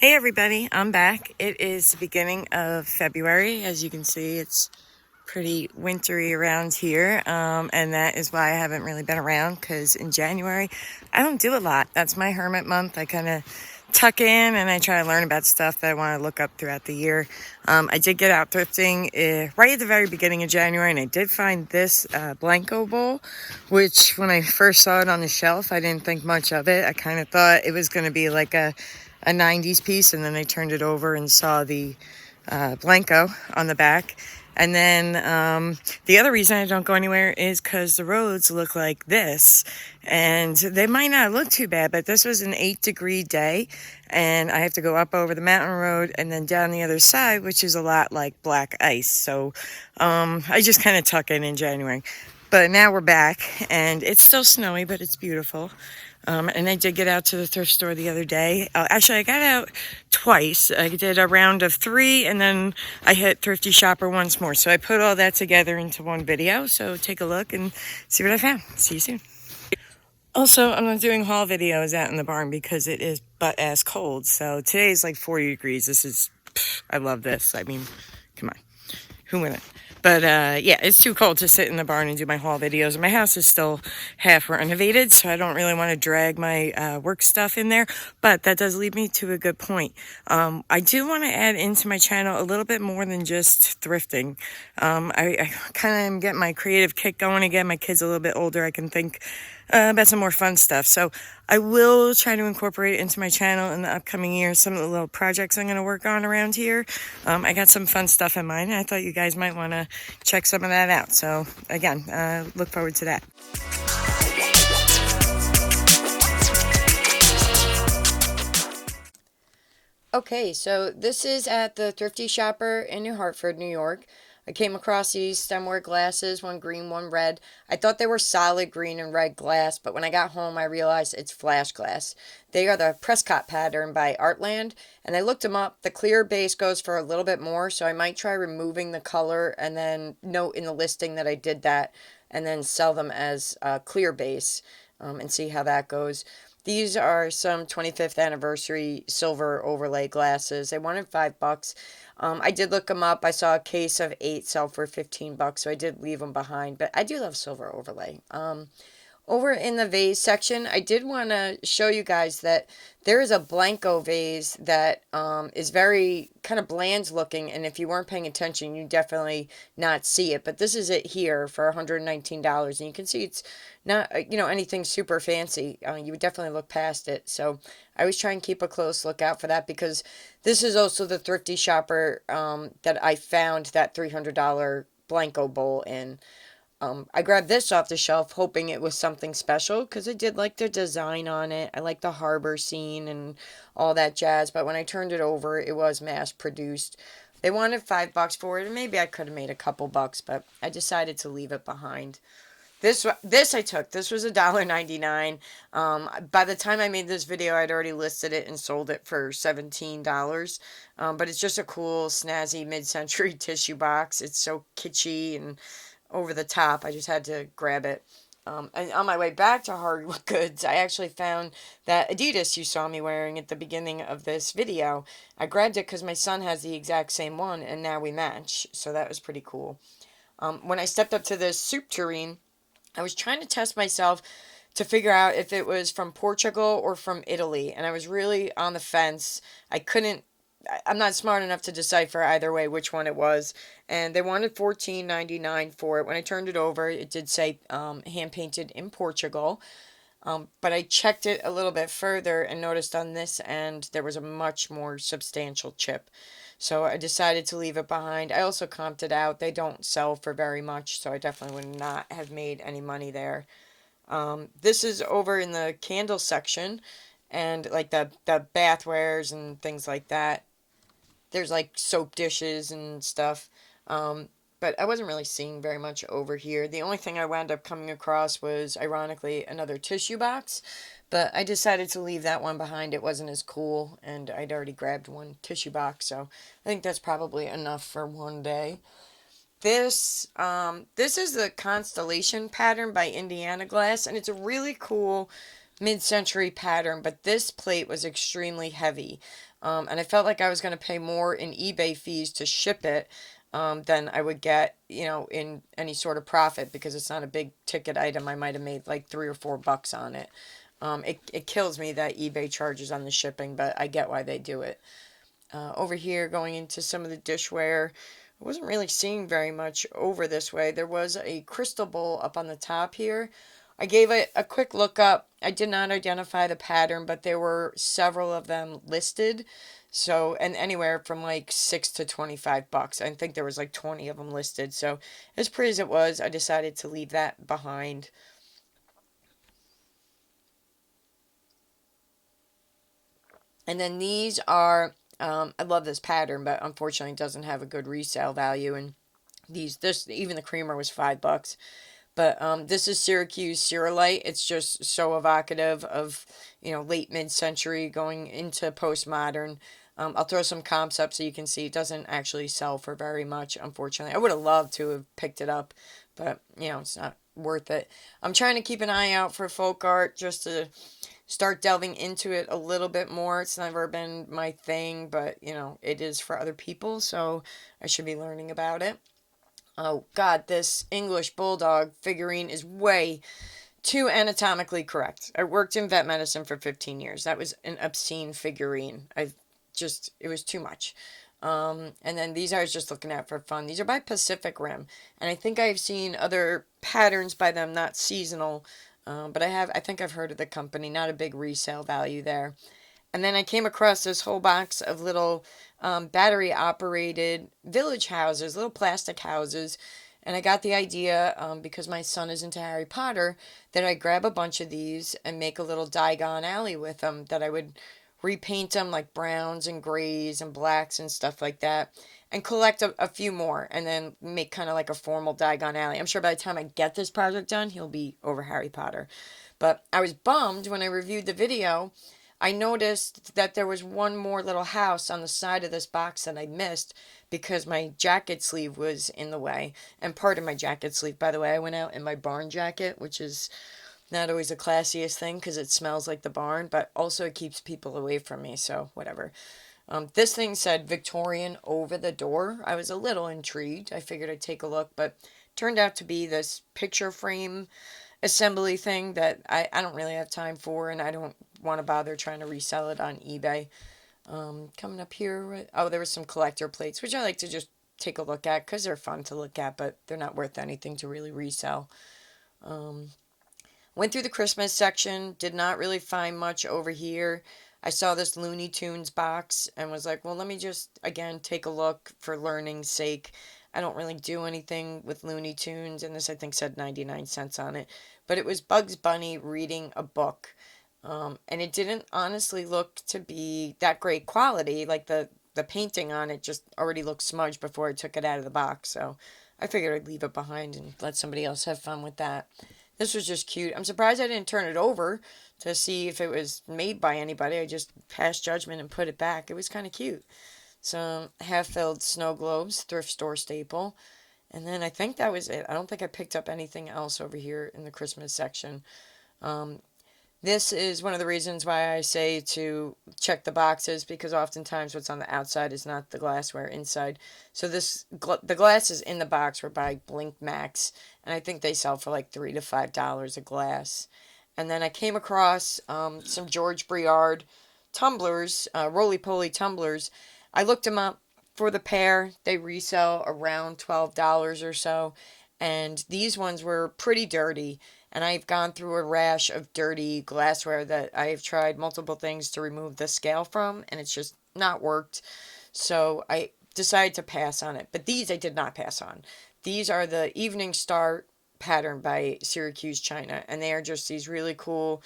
Hey everybody, I'm back. It is the beginning of February. As you can see, it's pretty wintry around here, and that is why I haven't really been around, because in January, I don't do a lot. That's my hermit month. I kind of tuck in and I try to learn about stuff that I want to look up throughout the year. I did get out thrifting right at the very beginning of January, and I did find this Blenko bowl, which when I first saw it on the shelf, I didn't think much of it. I kind of thought it was going to be like a 90s piece, and then I turned it over and saw the Blenko on the back. And then the other reason I don't go anywhere is because the roads look like this. And they might not look too bad, but this was an 8-degree day. And I have to go up over the mountain road and then down the other side, which is a lot like black ice. So I just kind of tuck in January. But now we're back, and it's still snowy, but it's beautiful. And I did get out to the thrift store the other day. Actually, I got out twice. I did a round of 3, and then I hit Thrifty Shopper once more. So I put all that together into one video. So take a look and see what I found. See you soon. Also, I'm not doing haul videos out in the barn because it is butt-ass cold. So today is like 40 degrees. I love this. I mean, come on. Who wouldn't? But yeah, it's too cold to sit in the barn and do my haul videos. My house is still half renovated, so I don't really want to drag my work stuff in there. But that does lead me to a good point. I do want to add into my channel a little bit more than just thrifting. I kind of am getting my creative kick going again. My kid's a little bit older. I can think about some more fun stuff. So I will try to incorporate it into my channel in the upcoming year, some of the little projects I'm going to work on around here. I got some fun stuff in mind, and I thought you guys might want to check some of that out. So again, look forward to that. Okay, so this is at the Thrifty Shopper in New Hartford, New York. I came across these stemware glasses, one green, one red. I thought they were solid green and red glass, but when I got home, I realized it's flash glass. They are the Prescott pattern by Artland, and I looked them up. The clear base goes for a little bit more, so I might try removing the color and then note in the listing that I did that, and then sell them as a clear base, and see how that goes. These are some 25th anniversary silver overlay glasses. They wanted $5. I did look them up. I saw a case of 8 sell for $15, so I did leave them behind. But I do love silver overlay. Over in the vase section, I did want to show you guys that there is a Blenko vase that is very kind of bland looking, and if you weren't paying attention, you definitely not see it. But this is it here for $119, and you can see it's not anything super fancy. You would definitely look past it. So I always try and keep a close lookout for that, because this is also the Thrifty Shopper that I found that $300 Blenko bowl in. I grabbed this off the shelf hoping it was something special, because I did like the design on it. I like the harbor scene and all that jazz. But when I turned it over, it was mass produced. They wanted $5 for it, and maybe I could have made a couple bucks, but I decided to leave it behind. This I took. This was $1.99. By the time I made this video, I'd already listed it and sold it for $17. But it's just a cool, snazzy mid-century tissue box. It's so kitschy and over the top. I just had to grab it. And on my way back to Hardwood Goods, I actually found that Adidas you saw me wearing at the beginning of this video. I grabbed it because my son has the exact same one, and now we match. So that was pretty cool. When I stepped up to this soup tureen, I was trying to test myself to figure out if it was from Portugal or from Italy, and I was really on the fence. I'm not smart enough to decipher either way which one it was, and they wanted $14.99 for it. When I turned it over, it did say hand painted in Portugal. But I checked it a little bit further and noticed on this end there was a much more substantial chip. So I decided to leave it behind. I also comped it out. They don't sell for very much, so I definitely would not have made any money there. This is over in the candle section, and like the bathwares and things like that. There's like soap dishes and stuff. But I wasn't really seeing very much over here. The only thing I wound up coming across was, ironically, another tissue box. But I decided to leave that one behind. It wasn't as cool, and I'd already grabbed one tissue box, so I think that's probably enough for one day. This is the Constellation pattern by Indiana Glass, and it's a really cool mid-century pattern, but this plate was extremely heavy. And I felt like I was going to pay more in eBay fees to ship it than I would get, in any sort of profit because it's not a big ticket item. I might have made like $3 or $4 on it. It kills me that eBay charges on the shipping, but I get why they do it. Over here, going into some of the dishware, I wasn't really seeing very much over this way. There was a crystal bowl up on the top here. I gave it a quick look up. I did not identify the pattern, but there were several of them listed. So, and anywhere from like $6 to $25. I think there was like 20 of them listed. So, as pretty as it was, I decided to leave that behind. And then these are, I love this pattern, but unfortunately it doesn't have a good resale value. And this, even the creamer was $5. But this is Syracuse Cerealite. It's just so evocative of, late mid-century going into postmodern. I'll throw some comps up so you can see it doesn't actually sell for very much, unfortunately. I would have loved to have picked it up, but, it's not worth it. I'm trying to keep an eye out for folk art just to start delving into it a little bit more. It's never been my thing, but, it is for other people, so I should be learning about it. Oh God, this English bulldog figurine is way too anatomically correct. I worked in vet medicine for 15 years. That was an obscene figurine. It was too much. And then these I was just looking at for fun. These are by Pacific Rim, and I think I've seen other patterns by them, not seasonal. But I think I've heard of the company. Not a big resale value there. And then I came across this whole box of little battery operated village houses, little plastic houses. And I got the idea, because my son is into Harry Potter, that I grab a bunch of these and make a little Diagon Alley with them, that I would repaint them like browns and grays and blacks and stuff like that, and collect a few more, and then make kind of like a formal Diagon Alley. I'm sure by the time I get this project done, he'll be over Harry Potter. But I was bummed when I reviewed the video. I noticed that there was one more little house on the side of this box that I missed because my jacket sleeve was in the way. And part of my jacket sleeve, by the way, I went out in my barn jacket, which is not always the classiest thing because it smells like the barn, but also it keeps people away from me, so whatever. This thing said Victorian over the door. I was a little intrigued. I figured I'd take a look, but turned out to be this picture frame assembly thing that I don't really have time for, and I don't want to bother trying to resell it on eBay. Coming up here, oh, there was some collector plates, which I like to just take a look at because they're fun to look at, but they're not worth anything to really resell. Went through the Christmas section, did not really find much over here. I saw this Looney Tunes box and was like, well, let me just, again, take a look for learning's sake. I don't really do anything with Looney Tunes, and this I think said 99 cents on it. But it was Bugs Bunny reading a book. And it didn't honestly look to be that great quality. Like the painting on it just already looked smudged before I took it out of the box. So I figured I'd leave it behind and let somebody else have fun with that. This was just cute. I'm surprised I didn't turn it over to see if it was made by anybody. I just passed judgment and put it back. It was kind of cute. Some half-filled snow globes, thrift store staple. And then I think that was it. I don't think I picked up anything else over here in the Christmas section. Um, this is one of the reasons why I say to check the boxes, because oftentimes what's on the outside is not the glassware inside. So the glasses in the box were by Blink Max, and I think they sell for like $3 to $5 a glass. And then I came across some George Briard tumblers, roly-poly tumblers. I looked them up for the pair. They resell around $12 or so, and these ones were pretty dirty. And I've gone through a rash of dirty glassware that I've tried multiple things to remove the scale from, and it's just not worked. So I decided to pass on it. But these I did not pass on. These are the Evening Star pattern by Syracuse, China, and they are just these really cool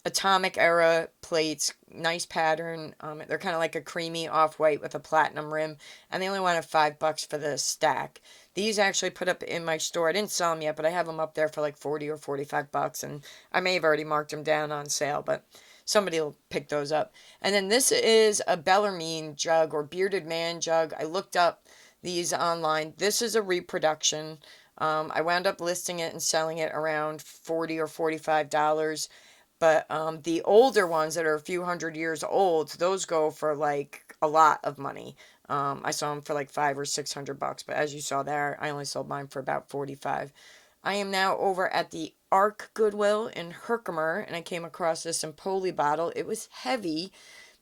atomic era plates, nice pattern. They're kind of like a creamy off-white with a platinum rim, and they only wanted $5 for the stack. These I actually put up in my store. I didn't sell them yet, but I have them up there for like 40 or $45, and I may have already marked them down on sale, but somebody will pick those up. And then this is a Bellarmine jug or bearded man jug. I looked up these online. This is a reproduction. I wound up listing it and selling it around $40 or $45. But the older ones that are a few hundred years old, those go for like a lot of money. I saw them for like 500 or 600 bucks, but as you saw there, I only sold mine for about 45. I am now over at the Ark Goodwill in Herkimer, and I came across this Empoli bottle. It was heavy,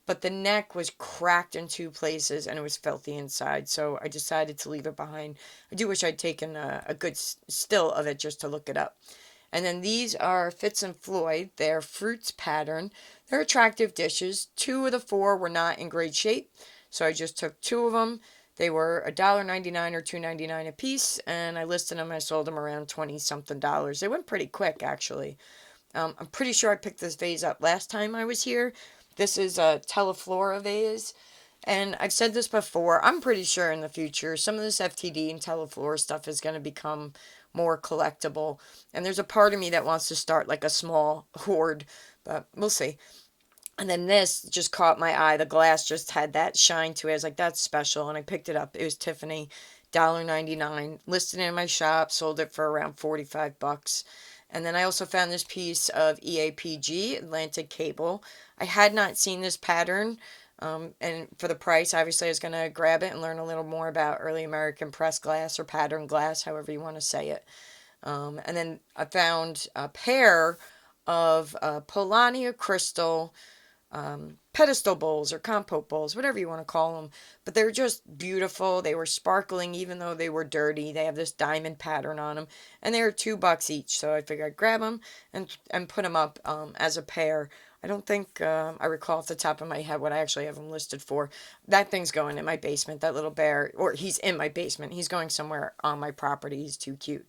but the neck was cracked in two places and it was filthy inside, so I decided to leave it behind. I do wish I'd taken a good still of it just to look it up. And then these are Fitz and Floyd. They're fruits pattern. They're attractive dishes. Two of the four were not in great shape, so I just took two of them. They were $1.99 or $2.99 a piece, and I listed them. I sold them around 20 something dollars. They went pretty quick, actually. I'm pretty sure I picked this vase up last time I was here. This is a Teleflora vase. And I've said this before, I'm pretty sure in the future some of this FTD and Teleflora stuff is going to become more collectible. And there's a part of me that wants to start like a small hoard, but we'll see. And then this just caught my eye. The glass just had that shine to it. I was like, that's special. And I picked it up. It was Tiffany, $1.99. Listed in my shop, sold it for around 45 bucks. And then I also found this piece of EAPG, Atlantic Cable. I had not seen this pattern. And for the price, obviously, I was going to grab it and learn a little more about early American pressed glass or pattern glass, however you want to say it. And then I found a pair of Polania Crystal pedestal bowls or compote bowls, whatever you want to call them. But they were just beautiful. They were sparkling even though they were dirty. They have this diamond pattern on them. And they were $2 each. So I figured I'd grab them and put them up as a pair. I don't think I recall off the top of my head what I actually have them listed for. That thing's going in my basement, that little bear. Or he's in my basement. He's going somewhere on my property. He's too cute.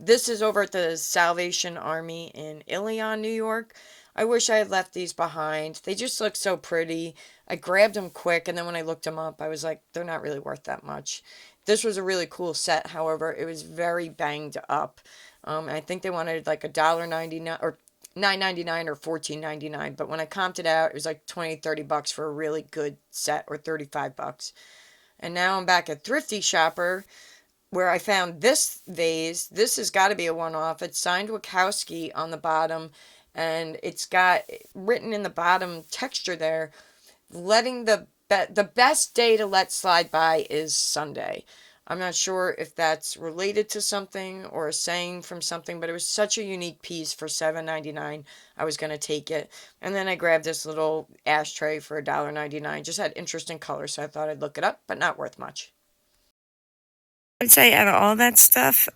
This is over at the Salvation Army in Ilion, New York. I wish I had left these behind. They just look so pretty. I grabbed them quick, and then when I looked them up, I was like, they're not really worth that much. This was a really cool set, however, it was very banged up. And I think they wanted like $1.99 or $9.99 or $14.99, but when I comped it out, it was like 20, 30 bucks for a really good set, or 35 bucks. And now I'm back at Thrifty Shopper, where I found this vase. This has got to be a one-off. It's signed Wachowski on the bottom, and it's got written in the bottom texture there, letting the best day to let slide by is Sunday. I'm not sure if that's related to something or a saying from something, but it was such a unique piece for $7.99. I was going to take it. And then I grabbed this little ashtray for $1.99. Just had interesting colors, so I thought I'd look it up, but not worth much. I'd say out of all that stuff,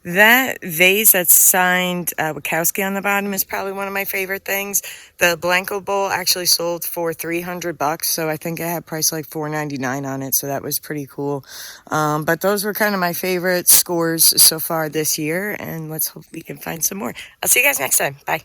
that vase that's signed Wachowski on the bottom is probably one of my favorite things. The Blenko bowl actually sold for 300 bucks, so I think it had price like $4.99 on it, so that was pretty cool. But those were kind of my favorite scores so far this year, and let's hope we can find some more. I'll see you guys next time. Bye.